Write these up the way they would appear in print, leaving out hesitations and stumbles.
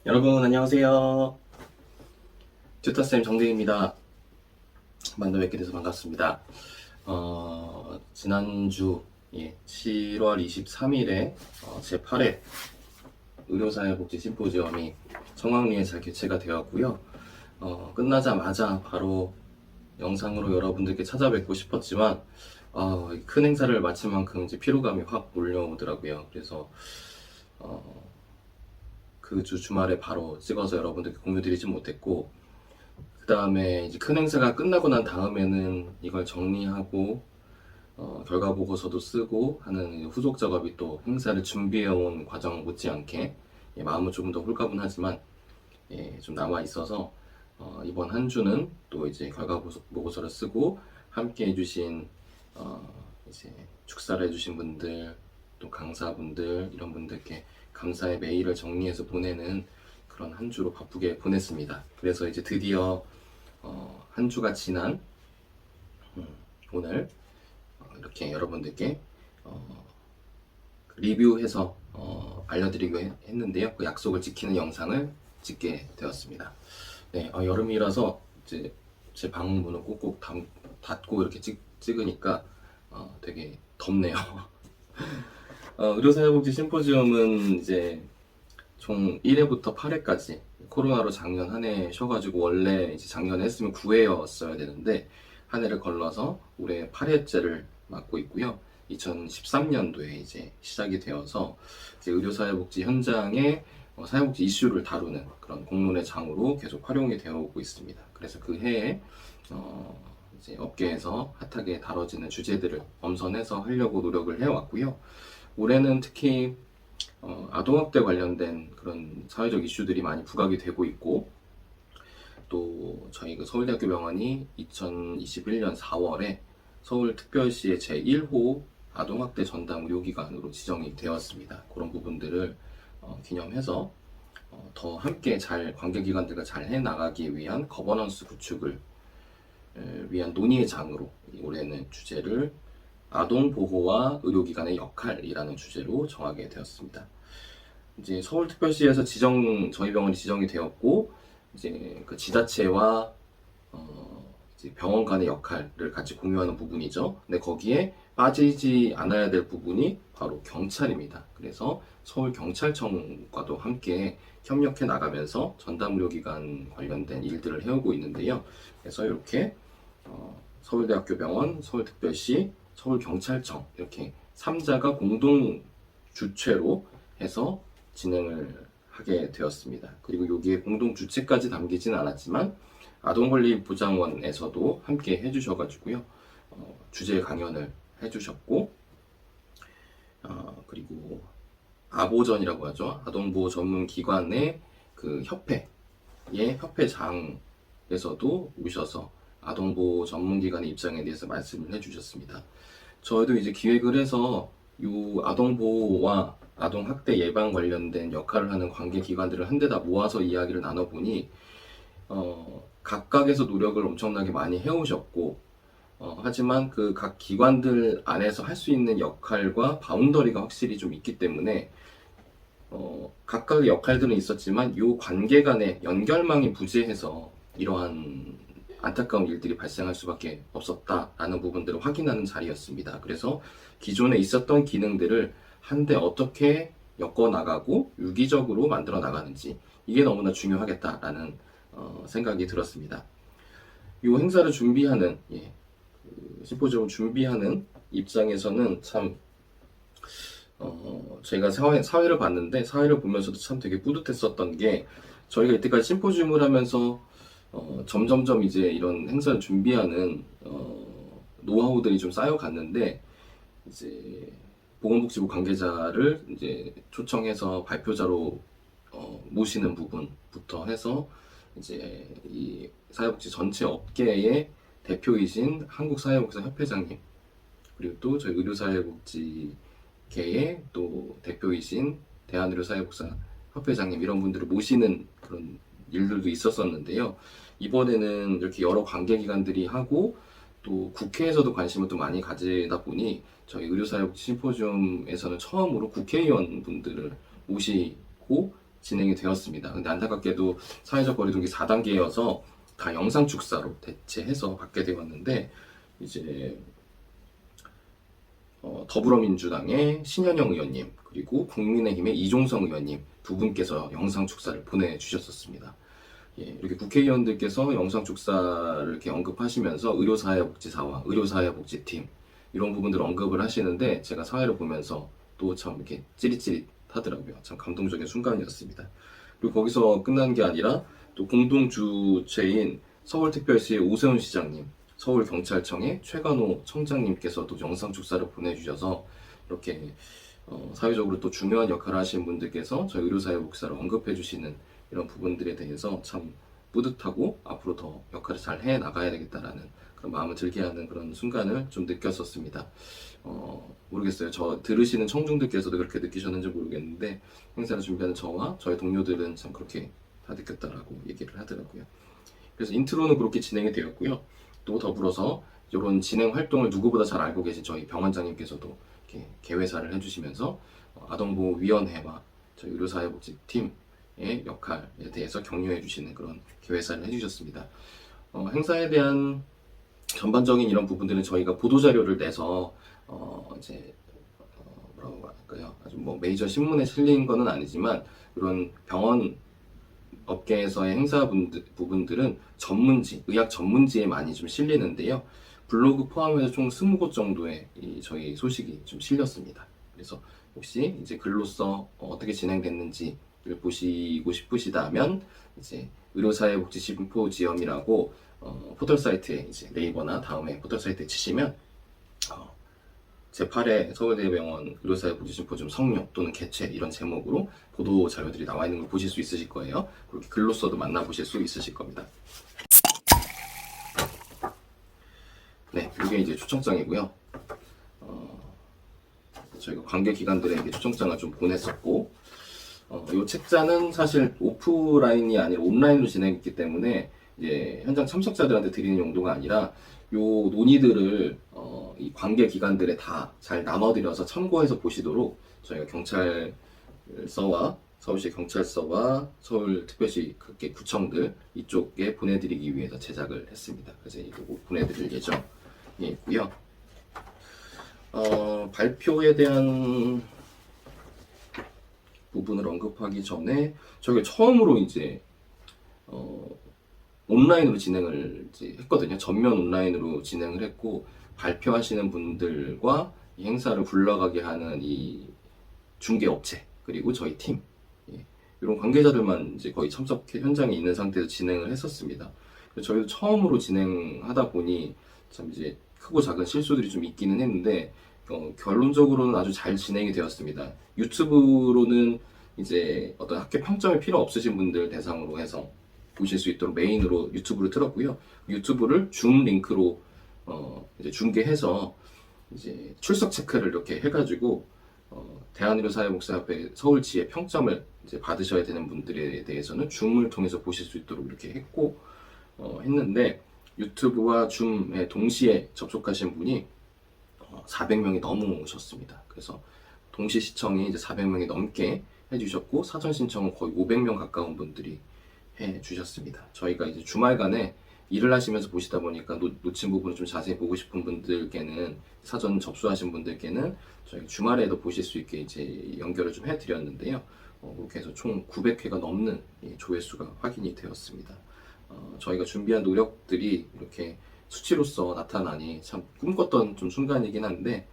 여러분 안녕하세요. 튜터쌤 정대입니다. 만나 뵙게 돼서 반갑습니다. 지난주 7월 23일에 제8회 의료사회복지 심포지엄이 청왕리에 잘 개최가 되었고요. 끝나자마자 바로 영상으로 여러분들께 찾아뵙고 싶었지만 큰 행사를 마친 만큼 이제 피로감이 확 몰려오더라고요. 그래서 그 주 주말에 바로 찍어서 여러분들께 공유드리지 못했고, 그 다음에 이제 큰 행사가 끝나고 난 다음에는 이걸 정리하고 결과 보고서도 쓰고 하는 후속 작업이 또 행사를 준비해온 과정 못지않게 마음은 조금 더 홀가분하지만 좀 남아 있어서 이번 한 주는 또 이제 결과 보고서를 쓰고 함께 해주신 이제 축사를 해주신 분들, 또 강사분들, 이런 분들께 감사의 메일을 정리해서 보내는 그런 한 주로 바쁘게 보냈습니다. 그래서 이제 드디어 한 주가 지난 오늘 이렇게 여러분들께 리뷰해서 알려드리고 했는데요. 그 약속을 지키는 영상을 찍게 되었습니다. 네, 여름이라서 이제 제 방 문을 꼭꼭 닫고 이렇게 찍으니까 되게 덥네요. 의료사회복지 심포지엄은 이제 총 1회부터 8회까지 코로나로 작년 한 해 쉬어가지고 원래 이제 작년에 했으면 9회였어야 되는데 한 해를 걸러서 올해 8회째를 맡고 있고요. 2013년도에 이제 시작이 되어서 이제 의료사회복지 현장에 사회복지 이슈를 다루는 그런 공론의 장으로 계속 활용이 되어 오고 있습니다. 그래서 그 해에 이제 업계에서 핫하게 다뤄지는 주제들을 엄선해서 하려고 노력을 해왔고요. 올해는 특히 아동학대 관련된 그런 사회적 이슈들이 많이 부각이 되고 있고, 또 저희 그 서울대학교 병원이 2021년 4월에 서울특별시의 제1호 아동학대 전담 의료기관으로 지정이 되었습니다. 그런 부분들을 기념해서 더 함께 관계기관들과 잘 해나가기 위한 거버넌스 구축을 위한 논의의 장으로 올해는 주제를 아동보호와 의료기관의 역할이라는 주제로 정하게 되었습니다. 이제 서울특별시에서 저희 병원이 지정이 되었고, 이제 그 지자체와 이제 병원 간의 역할을 같이 공유하는 부분이죠. 근데 거기에 빠지지 않아야 될 부분이 바로 경찰입니다. 그래서 서울경찰청과도 함께 협력해 나가면서 전담의료기관 관련된 일들을 해오고 있는데요. 그래서 이렇게 서울대학교 병원, 서울특별시, 서울경찰청 이렇게 3자가 공동 주최로 해서 진행을 하게 되었습니다. 그리고 여기에 공동 주최까지 담기진 않았지만 아동권리보장원에서도 함께 해주셔가지고요. 주제 강연을 해주셨고, 그리고 아보전이라고 하죠. 아동보호 전문기관의 그 협회의 협회장에서도 오셔서 아동보호 전문기관의 입장에 대해서 말씀을 해주셨습니다. 저희도 이제 기획을 해서 이 아동보호와 아동학대 예방 관련된 역할을 하는 관계기관들을 한 데다 모아서 이야기를 나눠보니 각각에서 노력을 엄청나게 많이 해오셨고, 하지만 그 각 기관들 안에서 할 수 있는 역할과 바운더리가 확실히 좀 있기 때문에 각각의 역할들은 있었지만 이 관계 간의 연결망이 부재해서 이러한 안타까운 일들이 발생할 수밖에 없었다라는 부분들을 확인하는 자리였습니다. 그래서 기존에 있었던 기능들을 한데 어떻게 엮어나가고 유기적으로 만들어 나가는지, 이게 너무나 중요하겠다라는 생각이 들었습니다. 이 행사를 준비하는 심포지엄을 준비하는 입장에서는 참 저희가 사회를 봤는데, 사회를 보면서도 참 되게 뿌듯했었던 게, 저희가 이때까지 심포지엄을 하면서 점점점 이제 이런 행사를 준비하는 노하우들이 좀 쌓여갔는데, 이제 보건복지부 관계자를 이제 초청해서 발표자로 모시는 부분부터 해서 이제 이 사회복지 전체 업계의 대표이신 한국사회복지사 협회장님, 그리고 또 저희 의료사회복지계의 또 대표이신 대한의료사회복지사 협회장님, 이런 분들을 모시는 그런 일들도 있었었는데요. 이번에는 이렇게 여러 관계기관들이 하고 또 국회에서도 관심을 또 많이 가지다 보니 저희 의료사회복지 심포지엄에서는 처음으로 국회의원 분들을 모시고 진행이 되었습니다. 근데 안타깝게도 사회적 거리두기 4단계여서 다 영상 축사로 대체해서 받게 되었는데, 이제 더불어민주당의 신현영 의원님 그리고 국민의힘의 이종성 의원님 두 분께서 영상 축사를 보내주셨었습니다. 예, 이렇게 국회의원들께서 영상 축사를 이렇게 언급하시면서 의료사회복지사와 의료사회복지팀 이런 부분들을 언급을 하시는데, 제가 사회를 보면서 또 참 이렇게 찌릿찌릿하더라고요. 참 감동적인 순간이었습니다. 그리고 거기서 끝난 게 아니라 또 공동 주최인 서울특별시의 오세훈 시장님, 서울경찰청의 최관호 청장님께서도 영상 축사를 보내주셔서 이렇게 사회적으로 또 중요한 역할을 하시는 분들께서 저희 의료사회복지사를 언급해 주시는 이런 부분들에 대해서 참 뿌듯하고 앞으로 더 역할을 잘 해 나가야 되겠다라는 그런 마음을 들게 하는 그런 순간을 좀 느꼈었습니다. 모르겠어요. 저 들으시는 청중들께서도 그렇게 느끼셨는지 모르겠는데, 행사를 준비하는 저와 저희 동료들은 참 그렇게 다 느꼈다라고 얘기를 하더라고요. 그래서 인트로는 그렇게 진행이 되었고요. 또 더불어서 이런 진행 활동을 누구보다 잘 알고 계신 저희 병원장님께서도 이렇게 개회사를 해주시면서 아동보호위원회와 저희 의료사회복지팀의 역할에 대해서 격려해 주시는 그런 개회사를 해주셨습니다. 행사에 대한 전반적인 이런 부분들은 저희가 보도자료를 내서 이제 뭐라고 할까요? 아주 뭐 메이저 신문에 실린 거는 아니지만 이런 병원 업계에서의 행사 부분들은 전문지, 의학 전문지에 많이 좀 실리는데요. 블로그 포함해서 총 20곳 정도의 저희 소식이 좀 실렸습니다. 그래서 혹시 이제 글로써 어떻게 진행됐는지를 보시고 싶으시다면 이제 의료사회복지 심포지엄이라고 포털 사이트에 이제 네이버나 다음에 포털 사이트에 치시면 제8회 서울대병원 의료사회복지 심포지엄 성료 또는 개최 이런 제목으로 보도 자료들이 나와 있는 걸 보실 수 있으실 거예요. 그렇게 글로써도 만나보실 수 있으실 겁니다. 네, 이게 이제 초청장이고요. 저희가 관계기관들에게 초청장을 좀 보냈었고, 이 책자는 사실 오프라인이 아니라 온라인으로 진행했기 때문에 이제 현장 참석자들한테 드리는 용도가 아니라 요 논의들을 이 관계기관들에 다 잘 나눠드려서 참고해서 보시도록 저희가 경찰서와 서울시 경찰서와 서울특별시 각계 구청들 이쪽에 보내드리기 위해서 제작을 했습니다. 그래서 이거 보내드릴 예정이 있고요. 발표에 대한 부분을 언급하기 전에 저희가 처음으로 이제 온라인으로 진행을 이제 했거든요. 전면 온라인으로 진행을 했고, 발표하시는 분들과 이 행사를 굴러가게 하는 이 중개업체 그리고 저희 팀 이런 관계자들만 이제 거의 참석해 현장에 있는 상태에서 진행을 했었습니다. 저희도 처음으로 진행하다 보니 참 이제 크고 작은 실수들이 좀 있기는 했는데 결론적으로는 아주 잘 진행이 되었습니다. 유튜브로는 이제 어떤 학교 평점이 필요 없으신 분들 대상으로 해서 보실 수 있도록 메인으로 유튜브를 틀었고요. 유튜브를 줌 링크로 이제 중계해서 이제 출석 체크를 이렇게 해가지고 대한의료사회복지협회 서울지의 평점을 이제 받으셔야 되는 분들에 대해서는 줌을 통해서 보실 수 있도록 이렇게 했고 했는데, 유튜브와 줌에 동시에 접속하신 분이 400명이 넘으셨습니다. 그래서 동시 시청이 이제 400명이 넘게 해주셨고, 사전 신청은 거의 500명 가까운 분들이 해주셨습니다. 저희가 이제 주말간에 일을 하시면서 보시다 보니까 놓친 부분을 좀 자세히 보고 싶은 분들께는, 사전 접수하신 분들께는 저희 주말에도 보실 수 있게 이제 연결을 좀 해드렸는데요. 그렇게 해서 총 900회가 넘는 조회수가 확인이 되었습니다. 저희가 준비한 노력들이 이렇게 수치로서 나타나니 참 꿈꿨던 좀 순간이긴 한데,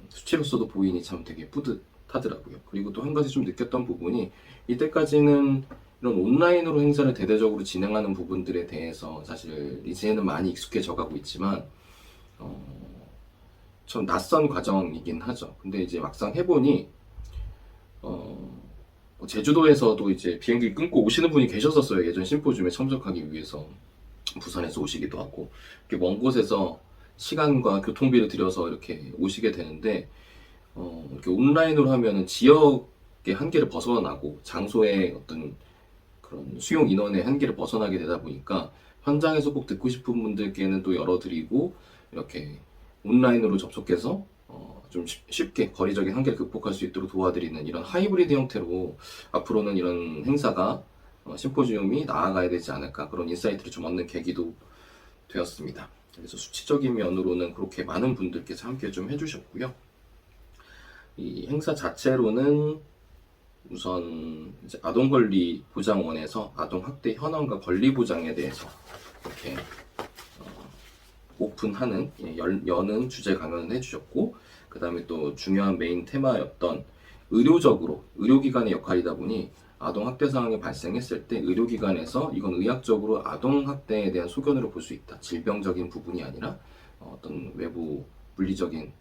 수치로서도 보이니 참 되게 뿌듯하더라고요. 그리고 또 한 가지 좀 느꼈던 부분이, 이때까지는 이런 온라인으로 행사를 대대적으로 진행하는 부분들에 대해서 사실 이제는 많이 익숙해져 가고 있지만 좀 낯선 과정이긴 하죠. 근데 이제 막상 해보니 제주도에서도 이제 비행기 끊고 오시는 분이 계셨었어요. 예전 심포지움에 참석하기 위해서 부산에서 오시기도 하고, 이렇게 먼 곳에서 시간과 교통비를 들여서 이렇게 오시게 되는데, 이렇게 온라인으로 하면은 지역의 한계를 벗어나고 장소의 어떤 그런 수용 인원의 한계를 벗어나게 되다 보니까 현장에서 꼭 듣고 싶은 분들께는 또 열어드리고, 이렇게 온라인으로 접속해서 좀 쉽게 거리적인 한계를 극복할 수 있도록 도와드리는 이런 하이브리드 형태로 앞으로는 이런 행사가 심포지움이 나아가야 되지 않을까, 그런 인사이트를 좀 얻는 계기도 되었습니다. 그래서 수치적인 면으로는 그렇게 많은 분들께서 함께 좀 해주셨고요. 이 행사 자체로는 우선 이제 아동권리보장원에서 아동학대 현황과 권리보장에 대해서 이렇게 오픈하는, 여는 주제 강연을 해주셨고, 그 다음에 또 중요한 메인 테마였던 의료적으로, 의료기관의 역할이다 보니 아동학대 상황이 발생했을 때 의료기관에서 이건 의학적으로 아동학대에 대한 소견으로 볼 수 있다. 질병적인 부분이 아니라 어떤 외부 물리적인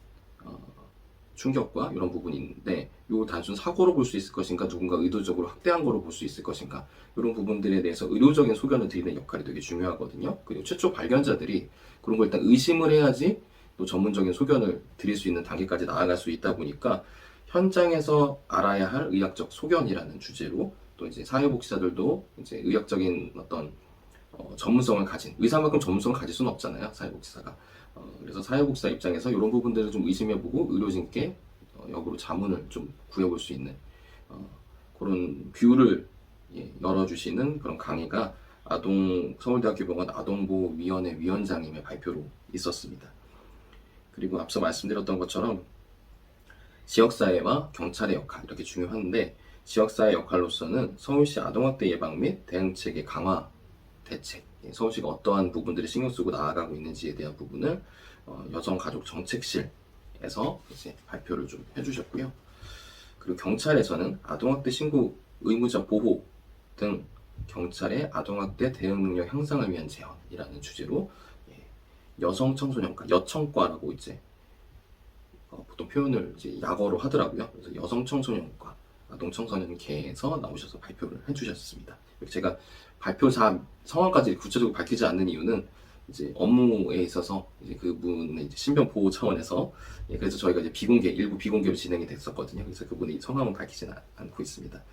충격과 이런 부분이 있는데, 이걸 단순 사고로 볼 수 있을 것인가, 누군가 의도적으로 학대한 거로 볼 수 있을 것인가, 이런 부분들에 대해서 의료적인 소견을 드리는 역할이 되게 중요하거든요. 그리고 최초 발견자들이 그런 걸 일단 의심을 해야지 또 전문적인 소견을 드릴 수 있는 단계까지 나아갈 수 있다 보니까, 현장에서 알아야 할 의학적 소견이라는 주제로 또 이제 사회복지사들도 이제 의학적인 어떤 전문성을 가진, 의사만큼 전문성을 가질 수는 없잖아요, 사회복지사가. 그래서 사회복지사 입장에서 이런 부분들을 좀 의심해보고 의료진께 역으로 자문을 좀 구해볼 수 있는 그런 뷰를 열어주시는 그런 강의가 서울대학교 병원 아동보호위원회 위원장님의 발표로 있었습니다. 그리고 앞서 말씀드렸던 것처럼 지역사회와 경찰의 역할, 이렇게 중요한데, 지역사회 역할로서는 서울시 아동학대 예방 및 대응체계 강화 대책, 서울시가 어떠한 부분들을 신경 쓰고 나아가고 있는지에 대한 부분을 여성가족정책실에서 이제 발표를 좀 해주셨고요. 그리고 경찰에서는 아동학대 신고 의무자 보호 등 경찰의 아동학대 대응 능력 향상을 위한 제언이라는 주제로 여성 청소년과, 여청과라고 이제 보통 표현을 이제 약어로 하더라고요. 그래서 여성 청소년과 아동 청소년계에서 나오셔서 발표를 해주셨습니다. 제가 발표 성함까지 구체적으로 밝히지 않는 이유는 이제 업무에 있어서 이제 그분의 이제 신변 보호 차원에서, 그래서 저희가 이제 일부 비공개로 진행이 됐었거든요. 그래서 그분의 성함은 밝히지는 않고 있습니다.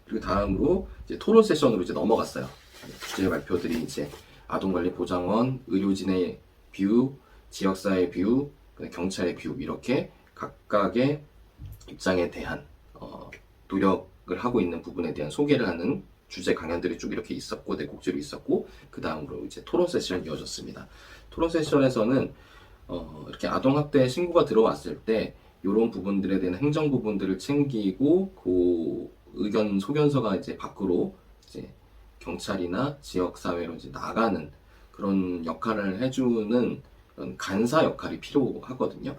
그리고 다음으로 이제 토론 세션으로 이제 넘어갔어요. 주제 발표들이 이제 아동관리보장원, 의료진의 뷰, 지역사회 뷰, 경찰의 뷰, 이렇게 각각의 입장에 대한 노력을 하고 있는 부분에 대한 소개를 하는 주제 강연들이 쭉 이렇게 있었고, 네 곡지로 있었고, 그 다음으로 이제 토론 세션이 이어졌습니다. 토론 세션에서는 이렇게 아동학대 신고가 들어왔을 때 이런 부분들에 대한 행정 부분들을 챙기고, 그 의견 소견서가 이제 밖으로 이제 경찰이나 지역사회로 이제 나가는 그런 역할을 해주는 간사 역할이 필요하거든요.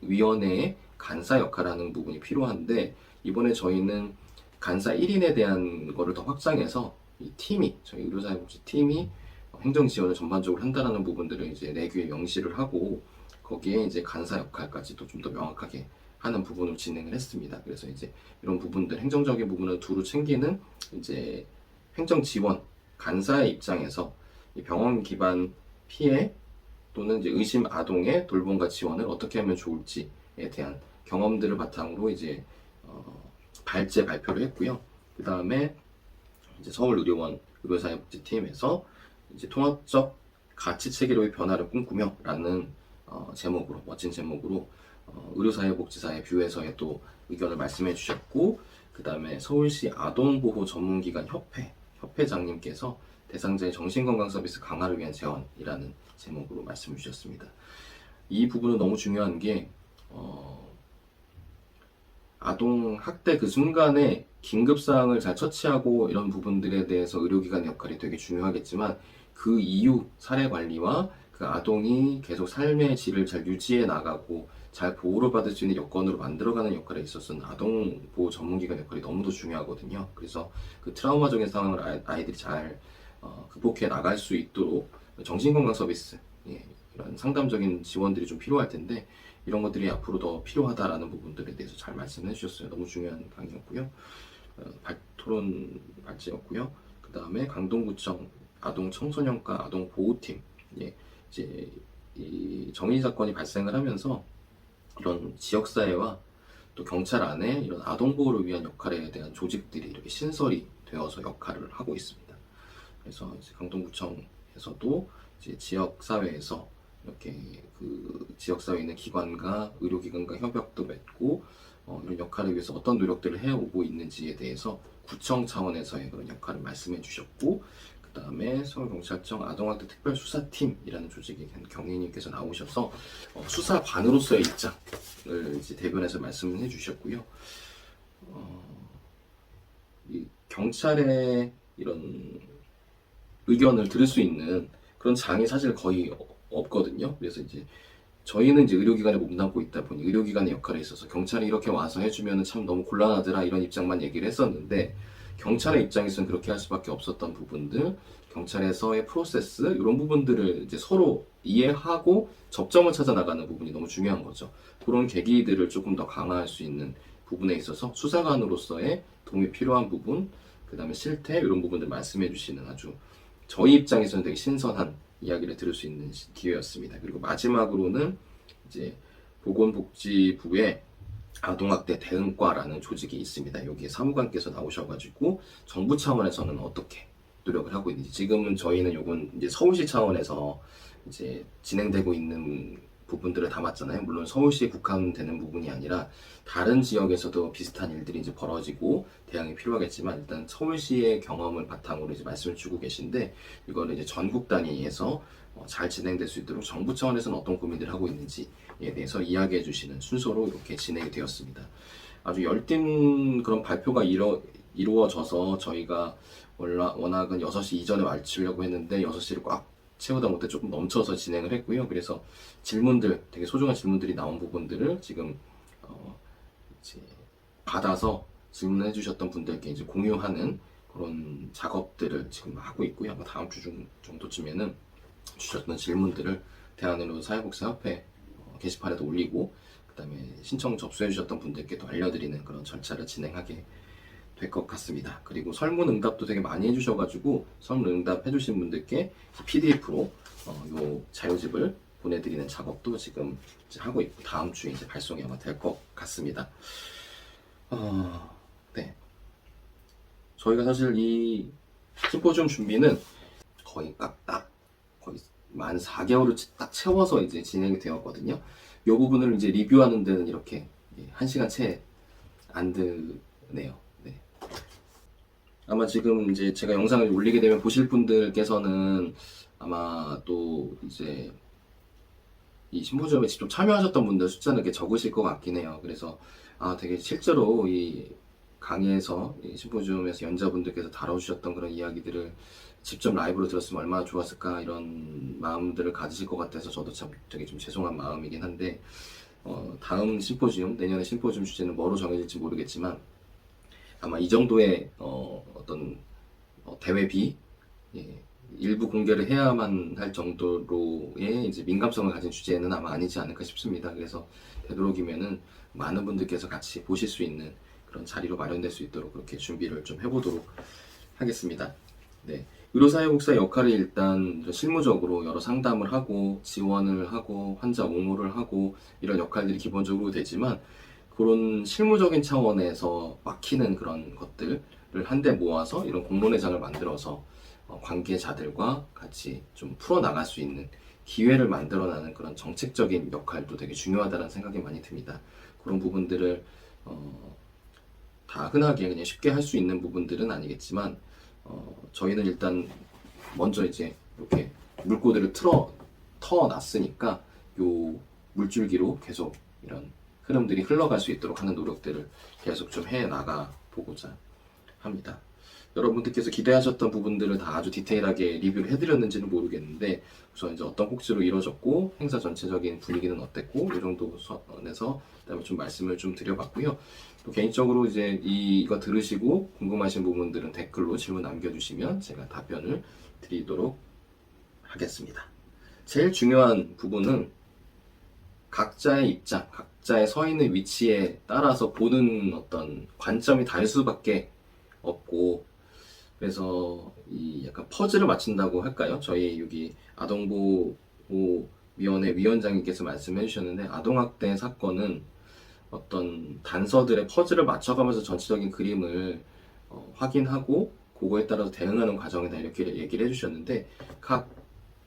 위원회의 간사 역할을 하는 부분이 필요한데, 이번에 저희는 간사 1인에 대한 거를 더 확장해서 이 팀이, 저희 의료사회복지 팀이 행정 지원을 전반적으로 한다는 부분들을 이제 내규에 명시를 하고, 거기에 이제 간사 역할까지도 좀 더 명확하게 하는 부분으로 진행을 했습니다. 그래서 이제 이런 부분들, 행정적인 부분을 두루 챙기는 이제 행정 지원, 간사의 입장에서 이 병원 기반 피해 또는 이제 의심 아동의 돌봄과 지원을 어떻게 하면 좋을지에 대한 경험들을 바탕으로 이제 발표를 했고요. 그 다음에 이제 서울의료원 의료사회복지팀에서 이제 통합적 가치 체계로의 변화를 꿈꾸며라는 제목으로, 멋진 제목으로 의료사회복지사의 뷰에서의 또 의견을 말씀해 주셨고, 그 다음에 서울시 아동보호 전문기관 협회장님께서 대상자의 정신건강 서비스 강화를 위한 제언이라는 제목으로 말씀해 주셨습니다. 이 부분은 너무 중요한 게 아동 학대 그 순간에 긴급사항을 잘 처치하고 이런 부분들에 대해서 의료기관의 역할이 되게 중요하겠지만, 그 이후 사례 관리와 그 아동이 계속 삶의 질을 잘 유지해 나가고 잘 보호를 받을 수 있는 여건으로 만들어가는 역할에 있어서는 아동보호 전문기관 역할이 너무도 중요하거든요. 그래서 그 트라우마적인 상황을 아이들이 잘 극복해 나갈 수 있도록 정신건강 서비스, 이런 상담적인 지원들이 좀 필요할 텐데, 이런 것들이 앞으로 더 필요하다라는 부분들에 대해서 잘 말씀해 주셨어요. 너무 중요한 강의였고요. 토론 발제였고요. 그 다음에 강동구청 아동 청소년과 아동 보호팀, 이제 이 정의 사건이 발생을 하면서 이런 지역사회와 또 경찰 안에 이런 아동 보호를 위한 역할에 대한 조직들이 이렇게 신설이 되어서 역할을 하고 있습니다. 그래서 이제 강동구청에서도 이제 지역사회에서 이렇게 그 지역사회에 있는 기관과 의료기관과 협약도 맺고 이런 역할을 위해서 어떤 노력들을 해오고 있는지에 대해서 구청 차원에서의 그런 역할을 말씀해 주셨고, 그 다음에 서울경찰청 아동학대 특별수사팀이라는 조직의 경위님께서 나오셔서 수사관으로서의 입장을 이제 대변해서 말씀을 해주셨고요. 이 경찰의 이런 의견을 들을 수 있는 그런 장이 사실 거의 없거든요. 그래서 이제 저희는 이제 의료기관에 몸담고 있다 보니 의료기관의 역할에 있어서 경찰이 이렇게 와서 해주면 참 너무 곤란하더라 이런 입장만 얘기를 했었는데, 경찰의 입장에서는 그렇게 할 수밖에 없었던 부분들, 경찰에서의 프로세스 이런 부분들을 이제 서로 이해하고 접점을 찾아 나가는 부분이 너무 중요한 거죠. 그런 계기들을 조금 더 강화할 수 있는 부분에 있어서 수사관으로서의 도움이 필요한 부분, 그 다음에 실태 이런 부분들 말씀해 주시는 아주 저희 입장에서는 되게 신선한 이야기를 들을 수 있는 기회였습니다. 그리고 마지막으로는 이제 보건복지부의 아동학대 대응과라는 조직이 있습니다. 여기에 사무관께서 나오셔가지고 정부 차원에서는 어떻게 노력을 하고 있는지, 지금은 저희는 요건 이제 서울시 차원에서 이제 진행되고 있는 부분들을 담았잖아요. 물론 서울시에 국한되는 부분이 아니라 다른 지역에서도 비슷한 일들이 이제 벌어지고 대응이 필요하겠지만, 일단 서울시의 경험을 바탕으로 이제 말씀을 주고 계신데, 이거를 이제 전국 단위에서 잘 진행될 수 있도록 정부 차원에서는 어떤 고민들을 하고 있는지에 대해서 이야기해 주시는 순서로 이렇게 진행이 되었습니다. 아주 열띤 그런 발표가 이루어져서 저희가 워낙은 6시 이전에 마치려고 했는데 6시를 꽉 채우다 못해 조금 넘쳐서 진행을 했고요. 그래서 질문들, 되게 소중한 질문들이 나온 부분들을 지금 이제 받아서 질문해 주셨던 분들께 이제 공유하는 그런 작업들을 지금 하고 있고요. 아마 다음 주 정도쯤에는 주셨던 질문들을 대한의료 사회복지협회 게시판에도 올리고, 그 다음에 신청 접수해 주셨던 분들께도 알려드리는 그런 절차를 진행하게 될 것 같습니다. 그리고 설문응답도 되게 많이 해주셔가지고 설문응답 해주신 분들께 PDF로 요 자료집을 보내드리는 작업도 지금 이제 하고 있고, 다음 주에 이제 발송이 아마 될 것 같습니다. 네. 저희가 사실 이 심포지움 준비는 거의 거의 만 4개월을 딱 채워서 이제 진행이 되었거든요. 이 부분을 이제 리뷰하는 데는 이렇게 1시간 채 안 드네요. 네. 아마 지금 이제 제가 영상을 올리게 되면 보실 분들께서는 아마 또 이제 이 심포지움에 직접 참여하셨던 분들 숫자는 이렇게 적으실 것 같긴 해요. 그래서 되게 실제로 이 강의에서 이 심포지움에서 연자분들께서 다뤄주셨던 그런 이야기들을 직접 라이브로 들었으면 얼마나 좋았을까 이런 마음들을 가지실 것 같아서 저도 참 되게 좀 죄송한 마음이긴 한데, 다음 심포지움, 내년에 심포지움 주제는 뭐로 정해질지 모르겠지만 아마 이 정도의 어떤 대회비 일부 공개를 해야만 할 정도로의 이제 민감성을 가진 주제는 아마 아니지 않을까 싶습니다. 그래서 되도록이면은 많은 분들께서 같이 보실 수 있는 그런 자리로 마련될 수 있도록 그렇게 준비를 좀 해보도록 하겠습니다. 네. 의료사회복지사 역할이 일단 실무적으로 여러 상담을 하고 지원을 하고 환자 옹호를 하고 이런 역할들이 기본적으로 되지만, 그런 실무적인 차원에서 막히는 그런 것들을 한데 모아서 이런 공론회장을 만들어서 관계자들과 같이 좀 풀어나갈 수 있는 기회를 만들어나는 그런 정책적인 역할도 되게 중요하다는 생각이 많이 듭니다. 그런 부분들을 다 흔하게 그냥 쉽게 할 수 있는 부분들은 아니겠지만, 저희는 일단 먼저 이제 이렇게 물꼬들을 터놨으니까 요 물줄기로 계속 이런 흐름들이 흘러갈 수 있도록 하는 노력들을 계속 좀 해나가 보고자 합니다. 여러분들께서 기대하셨던 부분들을 다 아주 디테일하게 리뷰를 해드렸는지는 모르겠는데, 우선 이제 어떤 꼭지로 이루어졌고 행사 전체적인 분위기는 어땠고 이 정도 선에서 그다음에 좀 말씀을 좀 드려봤고요. 또 개인적으로 이제 이거 들으시고 궁금하신 부분들은 댓글로 질문 남겨주시면 제가 답변을 드리도록 하겠습니다. 제일 중요한 부분은 각자의 입장, 각자의 서 있는 위치에 따라서 보는 어떤 관점이 다를 수밖에 없고, 그래서 이 약간 퍼즐을 맞춘다고 할까요? 저희 여기 아동보호위원회 위원장님께서 말씀해 주셨는데, 아동학대 사건은 어떤 단서들의 퍼즐을 맞춰가면서 전체적인 그림을 확인하고 그거에 따라서 대응하는 과정이다 이렇게 얘기를 해주셨는데, 각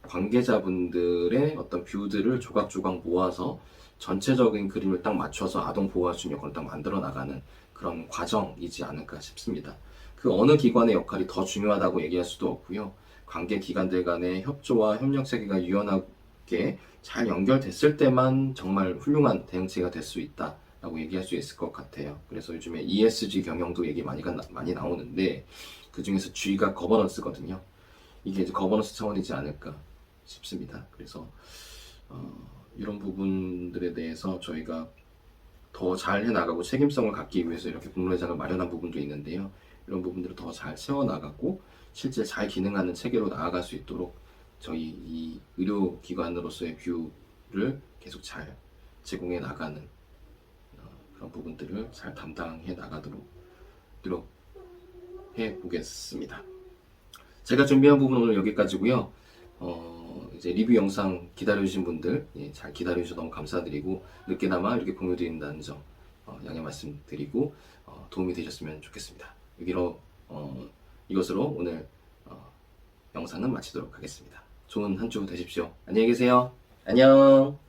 관계자분들의 어떤 뷰들을 조각조각 모아서 전체적인 그림을 딱 맞춰서 아동 보호할 수 있는 역할을 딱 만들어 나가는 그런 과정이지 않을까 싶습니다. 그 어느 기관의 역할이 더 중요하다고 얘기할 수도 없고요. 관계 기관들 간의 협조와 협력 체계가 유연하게 잘 연결됐을 때만 정말 훌륭한 대응체가 될 수 있다라고 얘기할 수 있을 것 같아요. 그래서 요즘에 ESG 경영도 얘기 많이 나오는데 그 중에서 G가 거버넌스거든요. 이게 이제 거버넌스 차원이지 않을까 싶습니다. 그래서 이런 부분들에 대해서 저희가 더 잘 해나가고 책임성을 갖기 위해서 이렇게 공로회장을 마련한 부분도 있는데요. 이런 부분들을 더 잘 채워나가고 실제 잘 기능하는 체계로 나아갈 수 있도록 저희 이 의료기관으로서의 뷰를 계속 잘 제공해 나가는 그런 부분들을 잘 담당해 나가도록 노력해 보겠습니다. 제가 준비한 부분은 오늘 여기까지고요. 이제 리뷰 영상 기다려주신 분들 잘 기다려주셔서 너무 감사드리고 늦게나마 이렇게 공유드린다는 점 양해 말씀드리고 도움이 되셨으면 좋겠습니다. 이것으로 오늘 영상은 마치도록 하겠습니다. 좋은 한 주 되십시오. 안녕히 계세요. 안녕.